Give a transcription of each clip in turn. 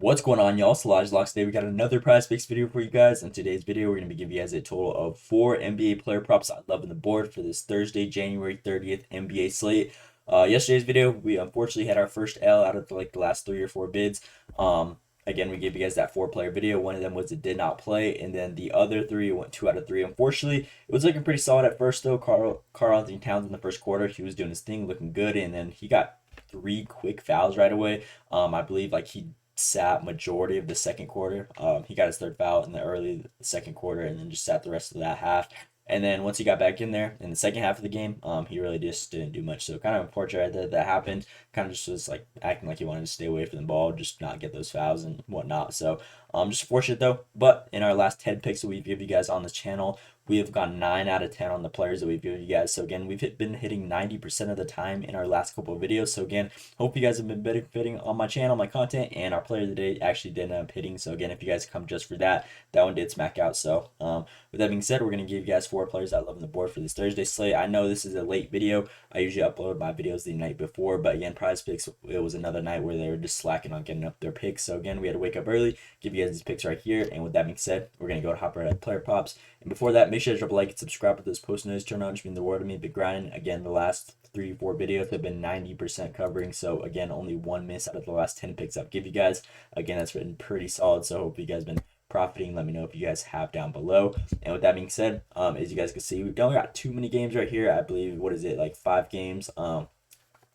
What's going on, y'all? Solage Locks. Today we got another prize picks video for you guys. In today's video, we're going to be giving you guys a total of 4 NBA player props I love on the board for this Thursday, January 30th NBA slate. Yesterday's video, we unfortunately had our first L out of the last 3 or 4 bids. Again, we gave you guys that 4-player video. One of them was it did not play, and then the other 3 went 2 out of 3. Unfortunately, it was looking pretty solid at first though. Karl Anthony Towns in the first quarter, he was doing his thing, looking good, and then he got 3 quick fouls right away. I believe he sat majority of the second quarter. He got his third foul in the early second quarter, and then just sat the rest of that half. And then once he got back in there in the second half of the game, he really just didn't do much. So kind of unfortunate that happened. Kind of just was acting like he wanted to stay away from the ball, just not get those fouls and whatnot. So just unfortunate though. But in our last 10 picks that we've given you guys on this channel, we have got 9 out of 10 on the players that we've given you guys. So again, we've been hitting 90% of the time in our last couple of videos. So again, hope you guys have been benefiting on my channel, my content, and our player of the day actually did end up hitting. So again, if you guys come just for that, that one did smack out. So with that being said, we're going to give you guys 4 players I love on the board for this Thursday slate. I know this is a late video. I usually upload my videos the night before, but again, prize picks, it was another night where they were just slacking on getting up their picks. So again, we had to wake up early, give you guys these picks right here. And with that being said, we're going to go to hop right at player props. And before that, make sure to drop a like and subscribe with this post notice turn on. Just mean the word to me. Big grinding. Again, the last 3-4 videos have been 90% covering. So again, only 1 miss out of the last 10 picks I've give you guys. Again, that's been pretty solid. So hope you guys been profiting. Let me know if you guys have down below. And with that being said, as you guys can see, we've only got too many games right here. I believe, what is it, like 5 games.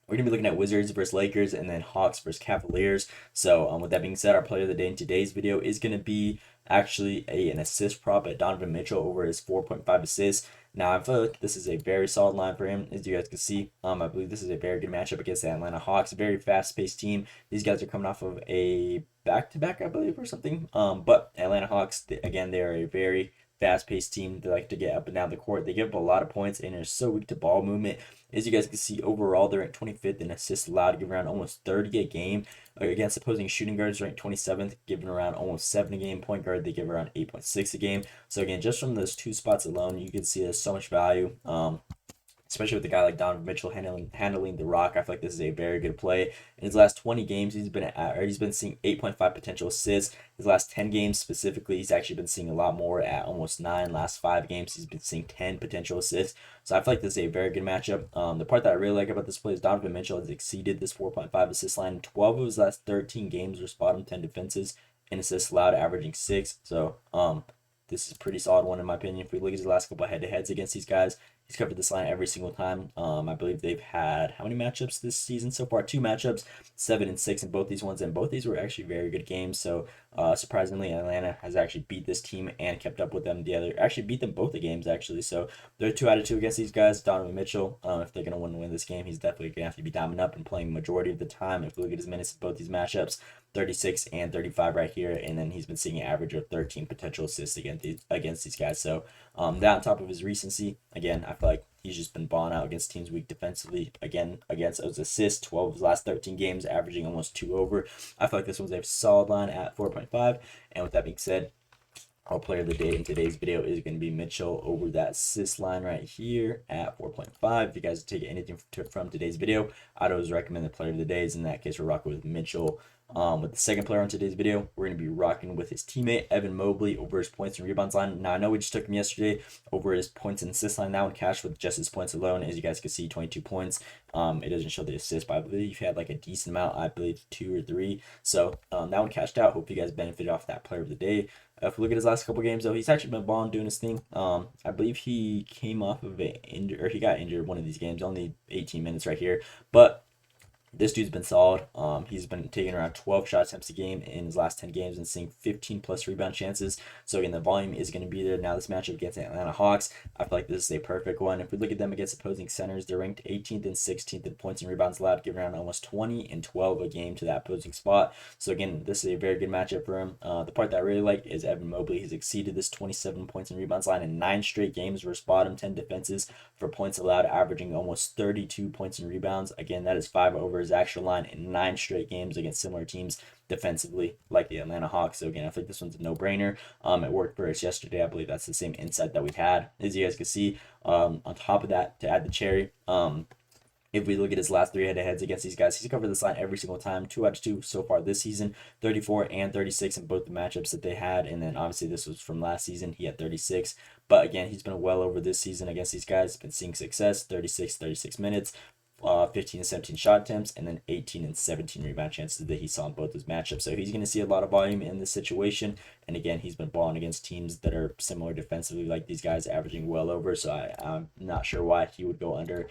We're going to be looking at Wizards versus Lakers and then Hawks versus Cavaliers. So with that being said, our player of the day in today's video is going to be actually an assist prop at Donovan Mitchell over his 4.5 assists. Now, I feel like this is a very solid line for him, as you guys can see. I believe this is a very good matchup against the Atlanta Hawks. A very fast-paced team. These guys are coming off of a back-to-back, I believe, or something. But Atlanta Hawks, again, they are a very fast-paced team. They like to get up and down the court. They give up a lot of points, and they're so weak to ball movement. As you guys can see, overall, they're at 25th in assists allowed, giving around almost 30 a game. Against opposing shooting guards, ranked 27th, giving around almost 7 a game. Point guard, they give around 8.6 a game. So again, just from those 2 spots alone, you can see there's so much value. Especially with a guy like Donovan Mitchell handling the rock. I feel like this is a very good play. In his last 20 games, he's been seeing 8.5 potential assists. His last 10 games specifically, he's actually been seeing a lot more at almost 9. Last 5 games, he's been seeing 10 potential assists. So I feel like this is a very good matchup. The part that I really like about this play is Donovan Mitchell has exceeded this 4.5 assist line. 12 of his last 13 games were bottom 10 defenses and assists allowed, averaging 6. So this is a pretty solid one in my opinion. If we look at his last couple of head-to-heads against these guys, he's covered this line every single time. I believe they've had how many matchups this season so far? 2 matchups, 7 and 6 in both these ones, and both these were actually very good games. So surprisingly, Atlanta has actually beat this team and kept up with them. Actually beat them both the games actually. So they're 2 out of 2 against these guys. Donovan Mitchell, if they're gonna win this game, he's definitely gonna have to be diamond up and playing majority of the time. If we look at his minutes in both these matchups, 36 and 35 right here, and then he's been seeing an average of 13 potential assists against these guys. So that on top of his recency, again, I feel like he's just been balling out against teams weak defensively. Again, against those assists, 12 of his last 13 games, averaging almost 2 over. I feel like this one's a solid line at 4.5. And with that being said, our player of the day in today's video is going to be Mitchell over that assist line right here at 4.5. If you guys take anything from today's video, I'd always recommend the player of the days. In that case, we're rocking with Mitchell. With the second player on today's video, we're going to be rocking with his teammate Evan Mobley over his points and rebounds line. Now, I know we just took him yesterday over his points and assist line. Now in cash with just his points alone, as you guys can see, 22 points. It doesn't show the assist, but I believe he had like a decent amount. I believe 2 or 3. So that one cashed out. Hope you guys benefited off that player of the day. If we look at his last couple games, though, he's actually been balling, doing his thing. I believe he came off of an injury, or he got injured one of these games, only 18 minutes right here. But this dude's been solid. He's been taking around 12 shot attempts a game in his last 10 games and seeing 15 plus rebound chances. So again, the volume is going to be there. Now this matchup against the Atlanta Hawks, I feel like this is a perfect one. If we look at them against opposing centers, they're ranked 18th and 16th in points and rebounds allowed, giving around almost 20 and 12 a game to that opposing spot. So again, this is a very good matchup for him. The part that I really like is Evan Mobley. He's exceeded this 27 points and rebounds line in 9 straight games versus bottom 10 defenses for points allowed, averaging almost 32 points and rebounds. Again, that is 5 over his actual line in 9 straight games against similar teams defensively, like the Atlanta Hawks. So again, I think this one's a no-brainer. It worked for us yesterday. I believe that's the same insight that we had. As you guys can see, on top of that, to add the cherry, If we look at his last three head-to-heads against these guys, he's covered this line every single time. 2 out of 2 so far this season, 34 and 36 in both the matchups that they had. And then obviously this was from last season. He had 36. But again, he's been well over this season against these guys. Been seeing success, 36 minutes. 15 and 17 shot attempts, and then 18 and 17 rebound chances that he saw in both those matchups. So he's going to see a lot of volume in this situation. And again, he's been balling against teams that are similar defensively, like these guys, averaging well over. So I'm not sure why he would go under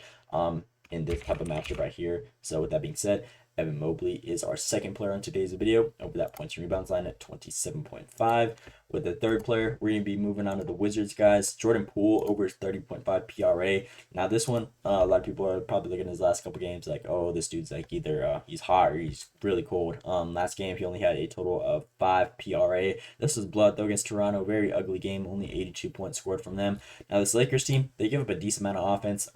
in this type of matchup right here. So with that being said, Evan Mobley is our second player on today's video over that points and rebounds line at 27.5. With the third player, we're going to be moving on to the Wizards, guys. Jordan Poole over 30.5 PRA. Now this one, a lot of people are probably looking at his last couple games like, oh, this dude's like either he's hot or he's really cold. Last game, he only had a total of 5 PRA. This was blood though against Toronto. Very ugly game. Only 82 points scored from them. Now this Lakers team, they give up a decent amount of offense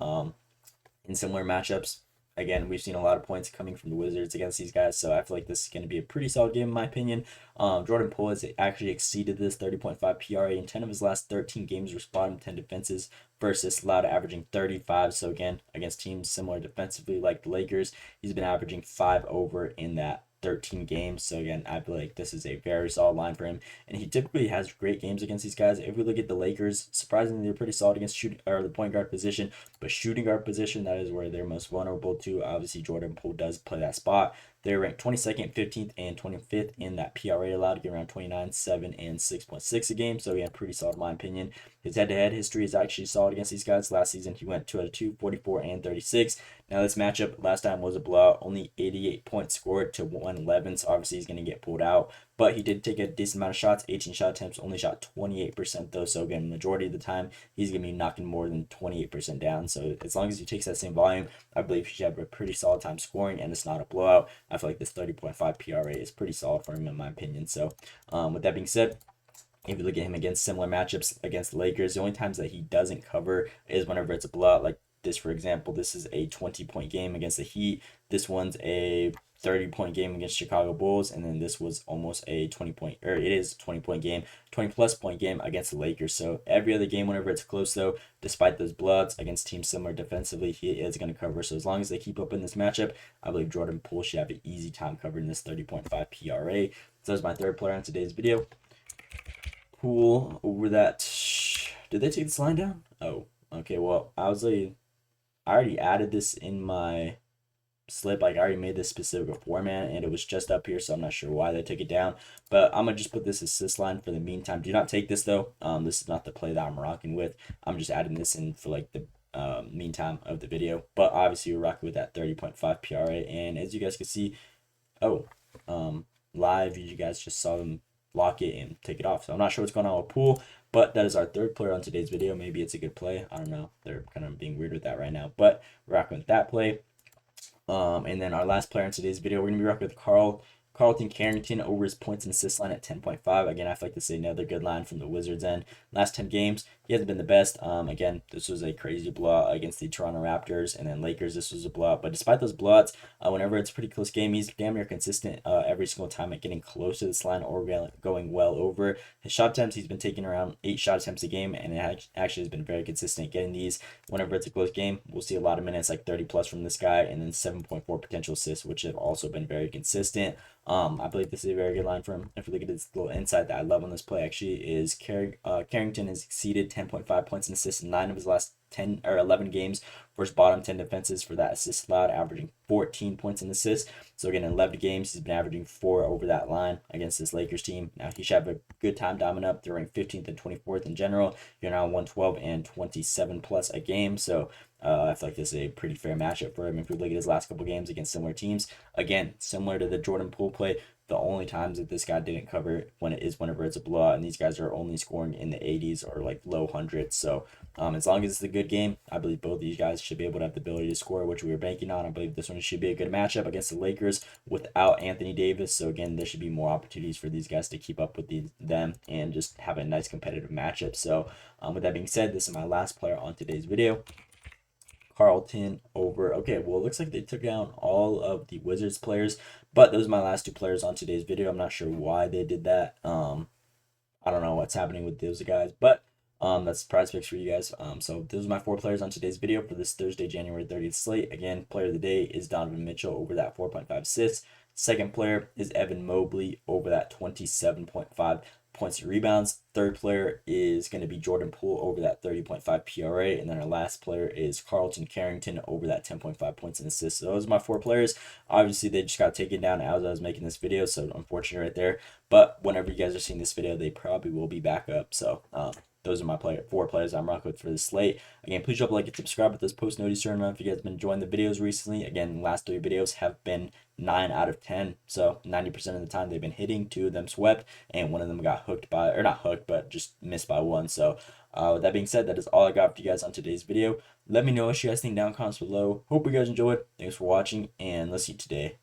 in similar matchups. Again, we've seen a lot of points coming from the Wizards against these guys, so I feel like this is going to be a pretty solid game in my opinion. Jordan Poole has actually exceeded this 30.5 PRA in 10 of his last 13 games with bottom 10 defenses versus allowed averaging 35. So again, against teams similar defensively like the Lakers, he's been averaging 5 over in that 13 games. So again, I feel like this is a very solid line for him, and he typically has great games against these guys. If we look at the Lakers, surprisingly they're pretty solid against shooting or the point guard position, but shooting guard position, that is where they're most vulnerable to. Obviously Jordan Poole does play that spot. They're ranked 22nd, 15th, and 25th in that PRA allowed to get around 29, 7, and 6.6 a game. So again, pretty solid in my opinion. His head-to-head history is actually solid against these guys. Last season he went 2 out of 2, 44 and 36. Now this matchup last time was a blowout, only 88 points scored to 111. So obviously he's going to get pulled out. But he did take a decent amount of shots, 18 shot attempts, only shot 28% though. So again, majority of the time, he's going to be knocking more than 28% down. So as long as he takes that same volume, I believe he should have a pretty solid time scoring, and it's not a blowout. I feel like this 30.5 PRA is pretty solid for him in my opinion. So with that being said, if you look at him against similar matchups against the Lakers, the only times that he doesn't cover is whenever it's a blowout. Like this, for example, this is a 20-point game against the Heat. This one's a 30-point game against Chicago Bulls, and then this was almost a 20-point, or it is a 20-point game, 20-plus point game against the Lakers. So every other game, whenever it's close though, despite those blowouts against teams similar defensively, he is going to cover. So as long as they keep up in this matchup, I believe Jordan Poole should have an easy time covering this 30.5 PRA. So that's my third player on today's video. Poole over that. Did they take this line down? Oh, okay. Well, I already added this in my slip. Like I already made this specific format, and it was just up here, so I'm not sure why they took it down. But I'm gonna just put this assist line for the meantime. Do not take this though. This is not the play that I'm rocking with. I'm just adding this in for like the meantime of the video. But obviously we're rocking with that 30.5 PRA, and as you guys can see, live you guys just saw them lock it and take it off. So I'm not sure what's going on with Poole, but that is our third player on today's video. Maybe it's a good play. I don't know. They're kind of being weird with that right now, but we're rocking with that play. And then our last player in today's video, we're going to be rocking with Carlton Carrington over his points and assist line at 10.5. Again, I feel like this is another good line from the Wizards end. Last 10 games, he hasn't been the best. Again, this was a crazy blowout against the Toronto Raptors, and then Lakers, this was a blowout. But despite those blowouts, whenever it's a pretty close game, he's damn near consistent every single time at getting close to this line or going well over. His shot attempts, he's been taking around 8 shot attempts a game, and it actually has been very consistent at getting these. Whenever it's a close game, we'll see a lot of minutes, like 30 plus from this guy, and then 7.4 potential assists, which have also been very consistent. I believe this is a very good line for him. If we look at this little insight that I love on this play, actually, is Carrington has exceeded 10.5 points and assists in 9 of his last 10 or 11 games versus bottom 10 defenses for that assist allowed, averaging 14 points and assists. So again, in 11 games, he's been averaging 4 over that line against this Lakers team. Now he should have a good time diving up. They're ranked 15th and 24th in general. You're now 112 and 27 plus a game. So I feel like this is a pretty fair matchup for him. If we look at his last couple games against similar teams, again, similar to the Jordan Poole play, the only times that this guy didn't cover whenever it's a blowout, and these guys are only scoring in the 80s or like low hundreds. So as long as it's a good game, I believe both of these guys should be able to have the ability to score, which we were banking on. I believe this one should be a good matchup against the Lakers without Anthony Davis. So again, there should be more opportunities for these guys to keep up with them and just have a nice competitive matchup. So with that being said, this is my last player on today's video. Carlton over. Okay, well, it looks like they took down all of the Wizards players, but those are my last 2 players on today's video. I'm not sure why they did that. I don't know what's happening with those guys, but That's prize picks for you guys. So those are my four players on today's video for this Thursday, January 30th slate. Again, player of the day is Donovan Mitchell over that 4.5 assists. Second player is Evan Mobley over that 27.5 points and rebounds. Third player is going to be Jordan Poole over that 30.5 PRA. And then our last player is Carlton Carrington over that 10.5 points and assists. So those are my four players. Obviously, they just got taken down as I was making this video, so unfortunate right there. But whenever you guys are seeing this video, they probably will be back up. So those are my four players I'm rocking with for this slate. Again, please drop a like and subscribe with this post notice turn on if you guys have been enjoying the videos recently. Again, the last three videos have been 9 out of 10. So 90% of the time they've been hitting. 2 of them swept, and 1 of them got hooked by, or not hooked, but just missed by 1. So with that being said, that is all I got for you guys on today's video. Let me know what you guys think down in the comments below. Hope you guys enjoyed. Thanks for watching, and let's see you today.